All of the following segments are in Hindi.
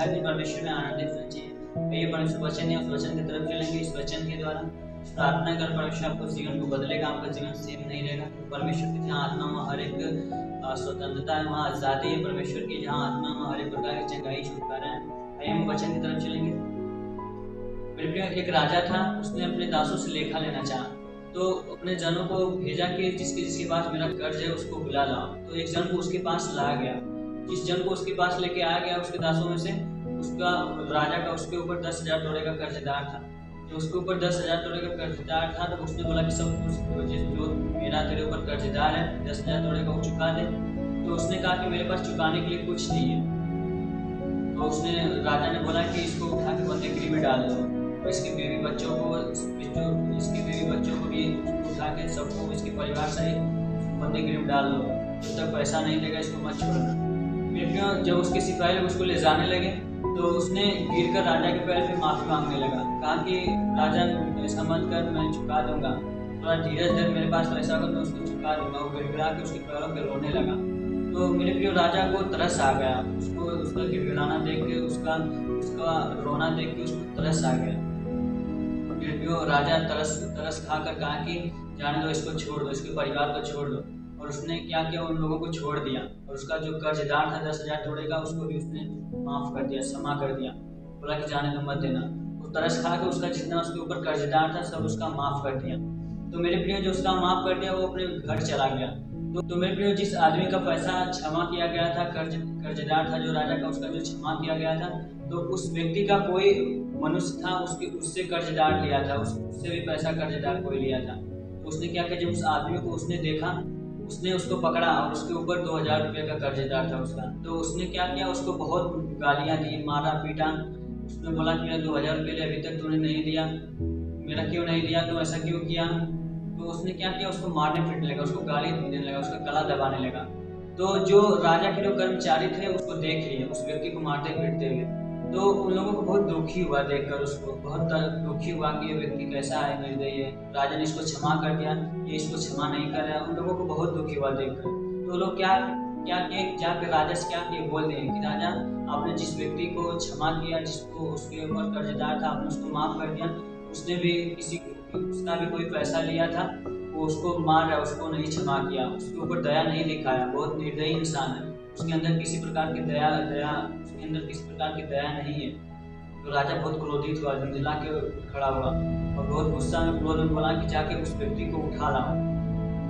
दिन परमेश्वर में आनंदित होना चाहिए। ये परमेश्वर वचन है, उस वचन की तरफ चलेंगे। इस वचन के द्वारा प्रार्थना कर परमेश्वर आपको जीवन को बदलेगा, आपका जीवन सेम नहीं रहेगा। तो परमेश्वर की जहाँ आत्मा में हर एक स्वतंत्रता है, वहाँ आज़ादी है परमेश्वर की। जहाँ आत्मा में हर एक प्रकार की चंगाई छुटकारा है। आइए हम वचन की तरफ चलेंगे। मेरे प्रिय, एक राजा था, उसने अपने दासों से लेखा लेना चाहा, तो अपने जनों को भेजा कि जिसके पास मेरा कर्ज है उसको बुला लाओ। तो एक जन को उसके पास लाया गया। जिस जन को उसके पास लेके आया गया, उसके दासों में से उसका राजा का उसके ऊपर 10,000 तोड़े का कर्जदार था। जो उसके ऊपर 10,000 तोड़े का कर्जदार था, तो उसने बोला कि सब कुछ जो मेरा तेरे ऊपर कर्जदार है 10,000 तोड़े का वो चुका दे। तो उसने कहा कि मेरे पास चुकाने के लिए कुछ नहीं है। तो उसने राजा ने बोला कि इसको उठा के बंदीगृह में डाल दो, और इसके बीवी बच्चों को भी उठा के सबको इसके परिवार सहित बंदीगृह में डाल दो। जब तक पैसा नहीं देगा इसको मत छोड़ना। जब उसके सिपाही लोग उसको ले जाने लगे, तो उसने गिरकर राजा के पैर पे माफी मांगने लगा। कहा कि राजा ऐसा मत कर, मैं चुका दूंगा, थोड़ा धीरज धर, मेरे पास पैसा होगा तो उसको चुका दूंगा। वो गिड़गिड़ा के उसके पैरों पे रोने लगा। तो मेरे प्रिय, राजा को तरस आ गया, उसको उसका गिड़गिड़ाना देख के, उसका रोना देख के उसको तरस आ गया। मेरे प्रिय, राजा तरस खाकर कहा कि जाने दो, इसको छोड़ दो, इसके परिवार को छोड़ दो। और उसने क्या किया, उन लोगों को छोड़ दिया। और उसका जो कर्जदार था 10,000 तोड़े का, उसको भी उसने माफ कर दिया, क्षमा कर दिया। बोला कि जाने दो, मत देना। वो तरस खा के उसका जितना उसके ऊपर कर्जदार था सब उसका माफ कर दिया। तो मेरे प्रिय, जो उसका माफ कर दिया वो अपने घर चला गया। तो मेरे प्रिय, जिस आदमी का पैसा क्षमा किया गया था, कर्जदार था जो राजा का, उसका जो क्षमा किया गया था, तो उस व्यक्ति का कोई मनुष्य था उससे कर्जदार लिया था, उससे भी पैसा कर्जदार कोई लिया था। तो उसने क्या किया, जब उस आदमी को उसने देखा, उसने उसको पकड़ा और उसके ऊपर 2,000 रुपये का कर्जदार था उसका। तो उसने क्या किया, उसको बहुत गालियां दी, मारा पीटा। उसने बोला कि मेरा 2,000 रुपये अभी तक तूने नहीं दिया, मेरा क्यों नहीं दिया, तो ऐसा क्यों किया। तो उसने क्या किया, उसको मारने पीटने लगा, उसको गाली देने लगा, उसका गला दबाने लगा। तो जो राजा के जो कर्मचारी थे उसको देख लिए, उस व्यक्ति को मारते पीटते हुए। तो उन लोगों को बहुत दुखी हुआ देखकर, उसको बहुत दुखी हुआ कि ये व्यक्ति कैसा है, निर्दयी है। राजा ने इसको क्षमा कर दिया, ये इसको क्षमा नहीं कर रहा है। उन लोगों को बहुत दुखी हुआ देखकर। तो लोग क्या किए, जाकर राजा से क्या किए, बोल दिए कि राजा, आपने जिस व्यक्ति को क्षमा किया, जिसको उसके ऊपर कर्जदार था, आपने उसको माफ कर दिया। उसने भी उसका भी कोई पैसा लिया था, वो उसको मार रहा है, उसको नहीं क्षमा किया, उसके ऊपर दया नहीं दिखाया, बहुत निर्दयी इंसान है। उसके अंदर किसी प्रकार की दया नहीं है। तो राजा बहुत क्रोधित हुआ, झुंझला के खड़ा हुआ और बहुत गुस्सा में क्रोध में बोला कि जाके उस व्यक्ति को उठा लाओ।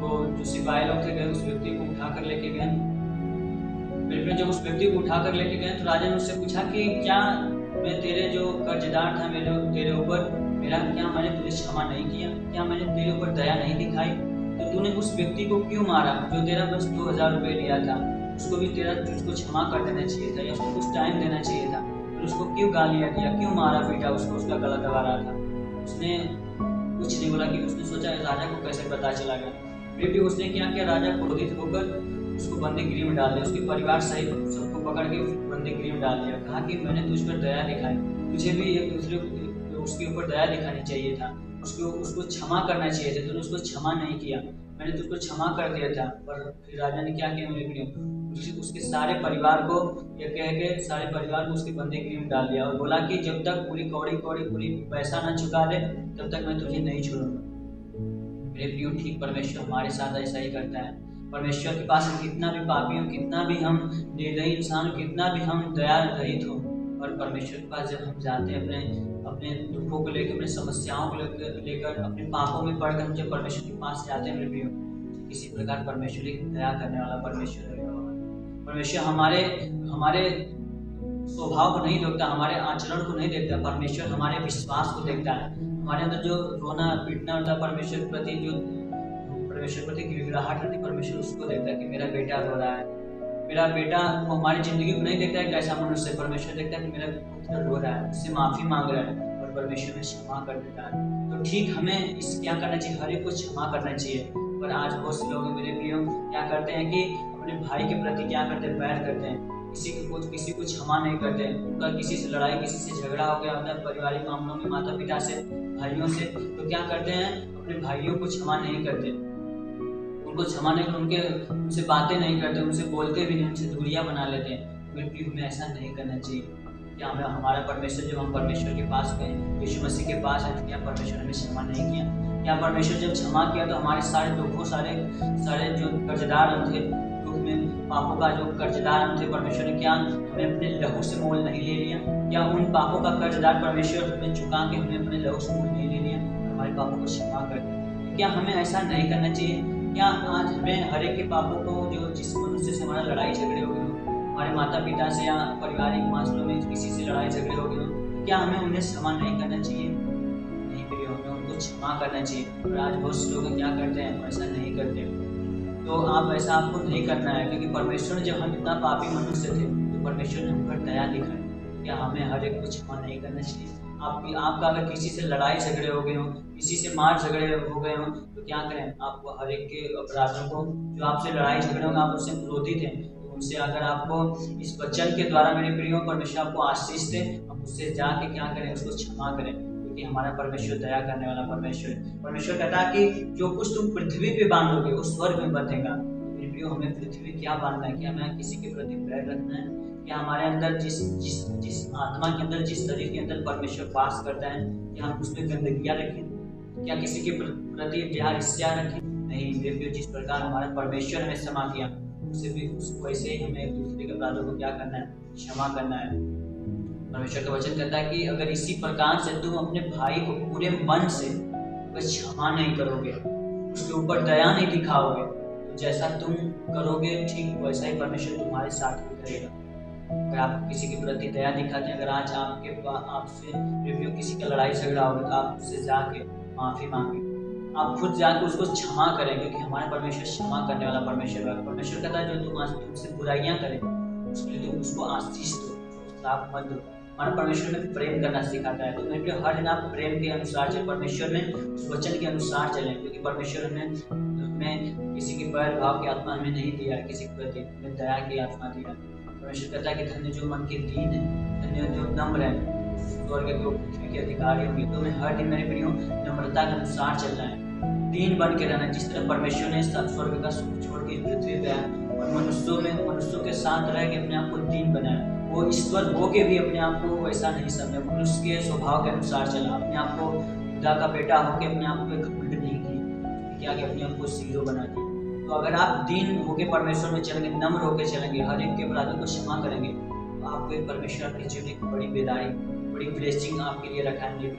तो जो सिपाही लोग थे गए, उस व्यक्ति को उठा कर लेके गए। फिर जब उस व्यक्ति को उठा कर लेके गए, तो राजा ने उससे पूछा कि क्या मैं तेरे जो कर्जदार था तेरे ऊपर, क्या मैंने तुझे क्षमा नहीं किया, क्या मैंने तेरे ऊपर दया नहीं दिखाई, तो तूने उस व्यक्ति को क्यों मारा जो तेरा बस 2,000 रुपये लिया था। उसको भी तुझको क्षमा कर देना चाहिए था, या उसको कुछ टाइम देना चाहिए था। फिर उसको क्यों गालियाँ दिया, क्यों मारा पीटा, उसका गला दबा रहा था। उसने कुछ नहीं बोला। कि उसने सोचा राजा को कैसे पता चला गया। फिर भी उसने क्या किया, राजा क्रोधित होकर उसको बंदीगृह में डाल दिया, उसके परिवार सहित सबको पकड़ के बंदीगृह में डाल दिया। कहा कि मैंने तुझ पर दया दिखाई, तुझे भी एक दूसरे उसके ऊपर दया दिखानी चाहिए था, उसको क्षमा करना चाहिए था, तूने उसको क्षमा नहीं किया, मैंने तुझको क्षमा कर दिया था। पर फिर राजा ने क्या किया, उसके सारे परिवार को सारे परिवार को उसके बंदीगृह में डाल दिया और बोला कि जब तक पूरी पैसा ना चुका दे तब तक मैं तुझे नहीं छोड़ूंगा। मेरे प्रियो, ठीक परमेश्वर हमारे साथ ऐसा ही करता है। परमेश्वर के पास हम कितना भी पापी हो, कितना भी हम निर्दयी इंसान हो, कितना भी हम दया रहित हो, और परमेश्वर के पास जब हम जाते हैं अपने दुखों को लेकर, अपने समस्याओं को लेकर, अपने पापों में पड़कर हम जब परमेश्वर के पास जाते हैं मेरे प्रियो, किसी प्रकार परमेश्वर एक दया करने वाला परमेश्वर है। परमेश्वर हमारे स्वभाव को नहीं देखता, हमारे आचरण को नहीं देखता, परमेश्वर हमारे विश्वास को देखता है। हमारे अंदर जो रोना पीटना होता है परमेश्वर के प्रति गिड़गिड़ाहट रहती है, परमेश्वर उसको देखता है कि मेरा बेटा रो रहा है, मेरा बेटा। वो हमारी जिंदगी को नहीं देखता है कैसा मनुष्य, परमेश्वर देखता है कि मेरा पुत्र रो रहा है, उससे माफी मांग रहा है, और परमेश्वर में क्षमा कर देता है। तो ठीक हमें क्या करना चाहिए, हर एक को क्षमा करना चाहिए। पर आज बहुत से लोग मेरे प्रियो क्या करते हैं कि अपने भाई के प्रति क्या करते हैं, बैर करते हैं, किसी को क्षमा नहीं करते। उनका किसी से लड़ाई, किसी से झगड़ा हो गया होता है पारिवारिक मामलों में, माता पिता से, भाइयों से, तो क्या करते हैं, अपने भाइयों को क्षमा नहीं करते, उनको क्षमा नहीं करते, उनसे बातें नहीं करते, उनसे बोलते भी नहीं, उनसे दूरियां बना लेते हैं। मेरे प्रियो, हमें ऐसा नहीं करना चाहिए। क्या हमें हमारा परमेश्वर, जब हम परमेश्वर के पास गए, यीशु मसीह के पास आए, तो क्या परमेश्वर हमें क्षमा नहीं किया? क्या परमेश्वर जब क्षमा किया तो हमारे सारे दुखों, सारे जो कर्जदार हम थे, दुख में पापों का जो कर्जदार हम थे, परमेश्वर ने क्या हमें अपने लहू से मोल नहीं ले लिया? क्या उन पापों का कर्जदार परमेश्वर हमें चुका के हमें अपने लहू से मोल नहीं ले लिया, हमारे पापों को क्षमा कर दिया? क्या हमें ऐसा नहीं करना चाहिए? क्या आज हमें हर एक के पापों को, जो जिस मनुष्य से हमारा लड़ाई झगड़े हो गए हो, हमारे माता पिता से या पारिवारिक मामलों में किसी से लड़ाई झगड़े हो गए हो, क्या हमें उन्हें क्षमा नहीं करना चाहिए? नहीं प्रियो, हमें उनको क्षमा करना चाहिए। और आज बहुत से लोग क्या करते हैं, ऐसा नहीं करते। तो आप ऐसा आपको नहीं करना है, क्योंकि परमेश्वर ने, जब हम इतना पापी मनुष्य थे, तो परमेश्वर ने हम पर दया दिखाई। क्या हमें हर एक को क्षमा नहीं करना चाहिए? आपका अगर किसी से लड़ाई झगड़े हो गए हो, किसी से मार झगड़े हो गए हो, तो क्या करें? आपको हर एक के अपराधों को, जो आपसे लड़ाई झगड़े होंगे, आप उससे क्रोधित हैं, तो उनसे अगर आपको इस वचन के द्वारा, मेरे प्रियो, परमेश्वर आपको आशीष दे, हम उससे जाके क्या करें? उसको क्षमा करें, क्योंकि हमारा परमेश्वर दया करने वाला परमेश्वर है। परमेश्वर कहता है कि जो कुछ तुम पृथ्वी पे बांधोगे वो स्वर्ग में बंधेगा। मेरे प्रियो, हमें पृथ्वी क्या बांधना है? क्या हमें किसी के प्रति बैर रखना है? क्या हमारे अंदर जिस आत्मा के अंदर, जिस शरीर के अंदर परमेश्वर वास करता है, क्या हम उसमें गंदगियाँ रखें? क्या किसी के प्रति ईर्ष्या रखें? नहीं मेरे प्रियो, जिस प्रकार हमारा परमेश्वर हमें क्षमा किया, उसे भी वैसे ही हमें एक दूसरे के अपराधों को क्या करना है? क्षमा करना है। परमेश्वर का वचन कहता है कि अगर इसी प्रकार से तुम अपने भाई को पूरे मन से क्षमा नहीं करोगे, उसके ऊपर दया नहीं दिखाओगे, तो जैसा तुम करोगे ठीक वैसा ही परमेश्वर तुम्हारे साथ भी करेगा। अगर आप किसी के प्रति दया दिखाते हैं, अगर आज आपसे रिव्यू किसी का लड़ाई झगड़ा होगा, तो आप उससे जाके माफ़ी मांगे, आप खुद जाके उसको क्षमा करें, क्योंकि हमारा परमेश्वर क्षमा करने वाला परमेश्वर है। परमेश्वर कहता है जो तुमसे बुराइयां करें, उसके लिए तुम उसको आशीष दो, श्राप मत दो। हमारा परमेश्वर में प्रेम करना सिखाता है। तो मेरे हर दिन आप प्रेम के अनुसार चलें, परमेश्वर में उस वचन के अनुसार चलें, क्योंकि परमेश्वर हमें किसी के बैर भाव की आत्मा हमें नहीं दिया, किसी के प्रति हमें दया की आत्मा दिया। परमेश्वर कहता है कि धन्य जो मन के दीन है, धन्य जो नम्र है, स्वर्ग के पृथ्वी के अधिकारी होंगे। तो मैं हर दिन, मेरे प्रियो, नम्रता के अनुसार चलना है, दीन बन के रहना, जिस तरह परमेश्वर ने स्वर्ग का सुख छोड़ के पृथ्वी पे आया और मनुष्यों के साथ रह के अपने आप को दीन बनाया। वो ईश्वर हो के भी अपने आप को वैसा नहीं समझा, मनुष्य के स्वभाव के अनुसार चला, अपने आप को खुदा का बेटा होके अपने आप को घमंड नहीं किया, क्या कि अपने आप को सीरो बना दिया। तो अगर आप दीन होके परमेश्वर में चलेंगे, नम्र होके चलेंगे, हर एक के अपराधों को क्षमा करेंगे, तो आपको एक परमेश्वर आपके जीवन एक बड़ी बेदाई, बड़ी ब्लेसिंग आपके लिए रखा है।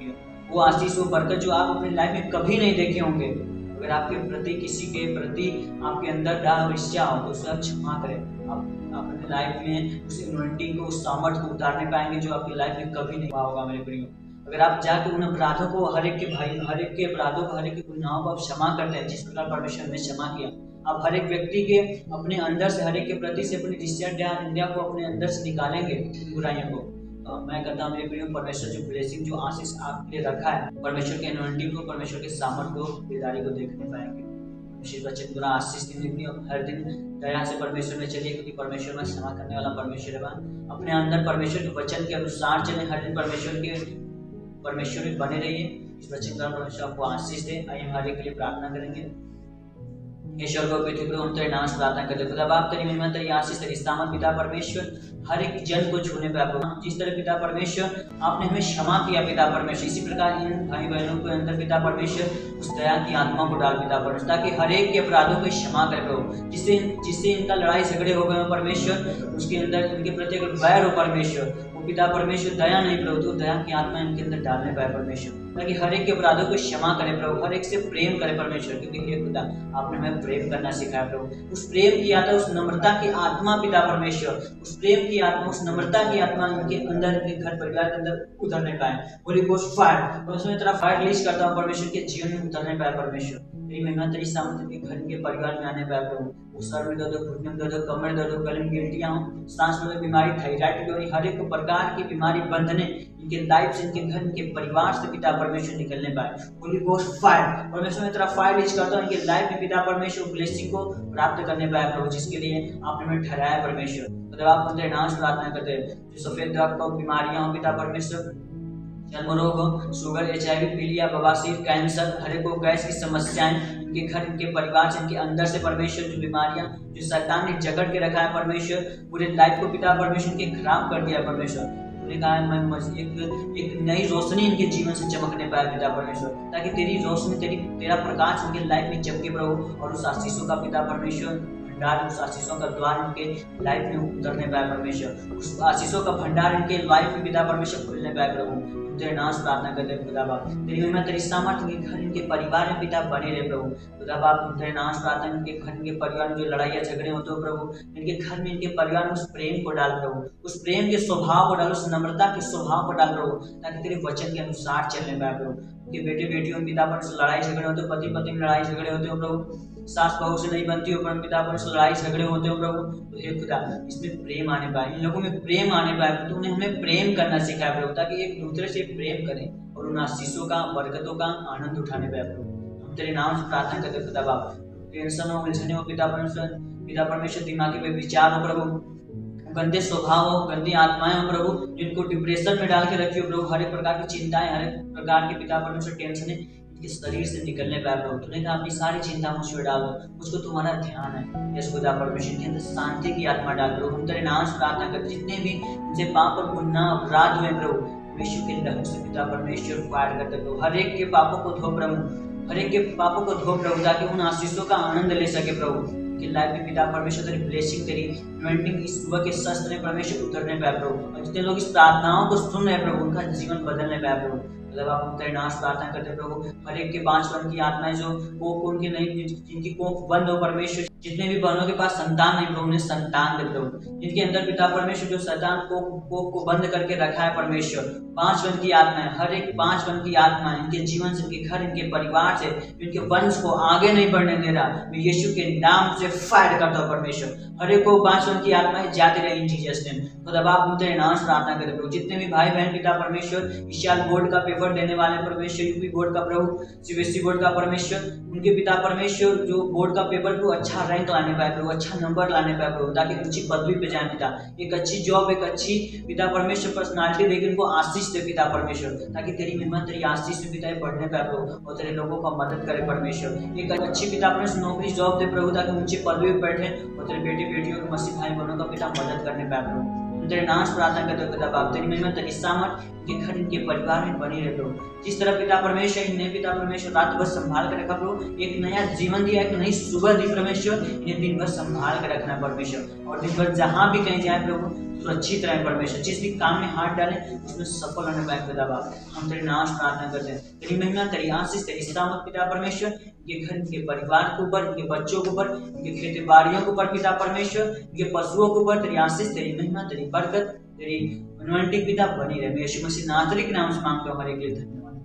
वो आशीष, वो बरकत जो आप अपनी लाइफ में कभी नहीं देखे होंगे। अगर आपके प्रति, किसी के प्रति आपके अंदर डाह ईर्ष्या हो, तो उसे आप क्षमा करें। आप अपने लाइफ में उस इम्यूनिटी को, उस सामर्थ्य को उतारने पाएंगे जो आपकी लाइफ में कभी नहीं हुआ होगा। मेरे प्रियो, अगर आप जाकर उन अपराधों को, हर एक के अपराधों को, हर एक के गुनाहों को आप क्षमा करते हैं, जिस प्रकार परमेश्वर ने क्षमा किया, आप हर एक व्यक्ति के अपने अंदर से, हर एक के प्रति से अपनी ईर्ष्या को अपने अंदर से निकालेंगे, बुराइयों को। मैं कहता हूँ मेरे प्रियो, परमेश्वर जो ब्लेसिंग, जो आशीष आपके लिए रखा है, परमेश्वर के एनोइंटिंग को, परमेश्वर के सामर्थ्य को, बेदारी को देखने पाएंगे। वचन पूरा आशीष देने, हर दिन दया से परमेश्वर में चलिए, क्योंकि परमेश्वर में क्षमा करने वाला परमेश्वर है। अपने अंदर परमेश्वर के वचन के अनुसार चलें, हर दिन परमेश्वर में बने रहिए। इस वचन का परमेश्वर आपको आशीष दे। आइए हम हर एक के लिए प्रार्थना करेंगे। ईश्वर को पृथ्वी पर हम तेरे नाम से प्रार्थना करते खुदा बाप, तेरी महिमा, तेरी आशीष, तेरी सामर्थ पिता परमेश्वर हर एक जन को छूने पे आपको, जिस तरह पिता परमेश्वर आपने हमें क्षमा किया पिता परमेश्वर, इसी प्रकार इन भाई बहनों के अंदर पिता परमेश्वर उस दया की आत्मा को डाल पिता परमेश्वर, ताकि हर एक के अपराधों को क्षमा कर प्रभु, जिससे इनका लड़ाई झगड़े हो गए हो परमेश्वर, उसके अंदर इनके प्रति अगर बैर हो परमेश्वर, वो पिता परमेश्वर दया नहीं प्रभु, तो दया की आत्मा इनके अंदर डालने पाए परमेश्वर, ताकि हर एक के अपराधों को क्षमा करे प्रभु, हर एक से प्रेम करे परमेश्वर, क्योंकि हे खुदा आपने हमें प्रेम करना सिखाया प्रभु। उस प्रेम की आत्मा, उस नम्रता की आत्मा पिता परमेश्वर, उस प्रेम की आत्मा, उस नम्रता की आत्मा इनके अंदर, इनके घर परिवार के अंदर उतरने पाए। होली गोस्ट फायर, परमेश्वर तेरा फायर रिलीज करता हूँ परमेश्वर के जीवन में उतरने पाए परमेश्वर, तेरी महिमा, तेरी सामर्थ्य के घर के परिवार में आने पाए प्रभु। सर में दर्द हो, घुटने में दर्द हो, कमर दर्द हो, गले में गिल्टियाँ हो, सांस में बीमारी, थायराइड की, हर एक प्रकार की बीमारी बंधने इनके लाइफ से, इनके घर, इनके परिवार से पिता परमेश्वर निकलने पाए। होली गोस्ट फायर, परमेश्वर में तेरा फायर रिलीज करता हूँ इनके लाइफ में पिता परमेश्वर ब्लेसिंग को प्राप्त करने पाए प्रभु, जिसके लिए आपने हमें ठहराया परमेश्वर। मतलब आप तेरे नाम से प्रार्थना करते हैं, जो सफेद दाग को बीमारियां हो पिता परमेश्वर, जन्म रोग हो, शुगर, HIV, पीलिया, बवासीर, कैंसर, हर एक को गैस की समस्याएं, इनके घर, इनके परिवार से, इनके अंदर से परमेश्वर जो बीमारियां, जो शैतान ने जकड़ के रखा है परमेश्वर, पूरे लाइफ को पिता परमेश्वर के खराब कर दिया परमेश्वर, तूने कहा है मैं एक नई रोशनी इनके जीवन से चमकने पाए पिता परमेश्वर, ताकि तेरी रोशनी तेरा प्रकाश उनके लाइफ में चमके प्रभु, और उस आशीषों का पिता परमेश्वर भंडार, उस आशीषों का द्वार उनके लाइफ में उतरने पाए परमेश्वर, उस आशीषों का भंडार इनके लाइफ में पिता परमेश्वर खुलने पाए प्रभु। तेरे नाम से प्रार्थना करते हैं खुदा बाप, तेरी महिमा तेरी सामर्थ्य इनके घर इनके परिवार में पिता बने रहे प्रभु। खुदा बाप तेरे नाम से प्रार्थना, इनके घर इनके परिवार में जो लड़ाइयाँ झगड़े होते हो प्रभु, इनके घर में इनके परिवार में उस प्रेम को डाल प्रभु, उस प्रेम के स्वभाव को डाल, उस नम्रता के स्वभाव को डाल प्रभु, ताकि तेरे वचन के अनुसार चलने पाए प्रभु। उनके बेटे बेटियों में पिता पर लड़ाई झगड़े होते हो, पति पत्नी में लड़ाई झगड़े होते हो प्रभु, सास बहू से नहीं बनती हो पर पिता पर लड़ाई झगड़े होते हो प्रभु, तो हे खुदा इसमें प्रेम आने पाए, इन लोगों में प्रेम आने पाए, तो उन्हें हमें प्रेम करना सिखाया प्रभु, ताकि एक दूसरे से प्रेम करें और उन आशीषों का बरकतों का आनंद उठाने पाए प्रभु। हम तेरे नाम से प्रार्थना करते खुदा बाप, टेंशन हो, उलझने हो पिता परमेश्वर, दिमागी पे विचार हो प्रभु, गंदे स्वभाव हो, गंदी आत्माएं हो प्रभु, जिनको डिप्रेशन में डाल के रखियो प्रभु, हर एक प्रकार की चिंताएं, हर एक प्रकार के पिता परमेश्वर टेंशन इनके शरीर से निकलने पाए प्रभु। तूने कहा अपनी सारी चिंता मुझ पर डालो, मुझको तुम्हारा ध्यान है। यस खुदा परमेश्वर के अंदर शांति की आत्मा डाल प्रभु। हम तेरे नाम से प्रार्थना करते, जितने भी इनसे पाप और गुनाह अपराध हुए प्रभु, यीशु के लहू से पिता परमेश्वर फायर करते प्रभु, हर एक के पापों को धो प्रभु, हर एक के पापों को धो प्रभु, ताकि उन आशीषों का आनंद ले सके प्रभु कि लाइफ में पिता परमेश्वर तेरी ब्लेसिंग, तेरी अनॉइंटिंग इस सुबह के शस्त्र में परमेश्वर उतरने पाए प्रभु, और जितने लोग इस प्रार्थनाओं को सुन रहे प्रभु, उनका जीवन बदलने पाए प्रभु। मतलब आप तेरे नाम से प्रार्थना करते प्रभु, हर एक के 5 वन की आत्माएं जो कोख उनकी नहीं, जिनकी कोख बंद हो परमेश्वर, जितने भी बहनों के पास संतान नहीं प्रभु, उन्हें संतान दे प्रभु, जिनके अंदर पिता परमेश्वर जो शैतान कोख को बंद करके रखा है परमेश्वर, 5 वन की आत्माएं, हर एक 5 वन की आत्माएं इनके जीवन से, इनके घर, इनके परिवार से, इनके वंश को आगे नहीं बढ़ने दे रहा, मैं यीशु के नाम से फायर करता हूँ परमेश्वर, हर एक को 5 वन की आत्माएं जाती रहे इन जीसस नेम। खुदा बाप तेरे नाम से प्रार्थना करते प्रभु, जितने भी भाई बहन पिता परमेश्वर इस साल बोर्ड का पेपर देने वाले परमेश्वर, यूपी बोर्ड का प्रभु, सीबीएसई बोर्ड का परमेश्वर, उनके पिता परमेश्वर जो बोर्ड का पेपर को अच्छा रैंक लाने पाए प्रभु, अच्छा नंबर लाने पाए प्रभु, ताकि ऊंची पदवी पे जाए पिता, एक अच्छी जॉब, एक अच्छी पिता परमेश्वर पर्सनालिटी देकर उनको आशीष दे पिता परमेश्वर, ताकि तेरी महिमा तेरी आशीष में पिता बढ़ने पाए प्रभु, और तेरे लोगों का मदद करे परमेश्वर, एक अच्छी पिता परमेश्वर नौकरी जॉब दे प्रभु, ताकि ऊंची पदवी पे बैठे और तेरे बेटे बेटियों के मसीह भाई बहनों का पिता मदद करने पाए प्रभु। तेरे नाम से प्रार्थना करते हो पिता बाप, तेरी महिमा तेरी सामर्थ इनके घर, इनके परिवार में बनी रहे प्रभु। जिस तरह पिता परमेश्वर इन्हें पिता परमेश्वर रात भर संभाल कर रखा प्रभु, एक नया जीवन दिया, एक नई सुबह दी परमेश्वर, इन्हें दिन भर संभाल कर रखना परमेश्वर, और दिन भर जहाँ भी कहीं जाए प्रभु सुरक्षित रहे परमेश्वर, जिस भी काम में हाथ डाले उसमें सफल होने पाए पिता बाप। हम तेरे नाम से प्रार्थना करते हैं, तेरी महिमा तेरी आशीष तेरी सामर्थ पिता परमेश्वर इनके घर, इनके परिवार के ऊपर, इनके बच्चों के ऊपर, इनके खेती बाड़ियों के ऊपर पिता परमेश्वर, इनके पशुओं के ऊपर तेरी आशीष तेरी महिमा तेरी बरकत तेरी अनॉइंटिंग पिता बनी रहे। यीशु मसीह नासरी के नाम से मांगते हो हमारे के लिए, धन्यवाद।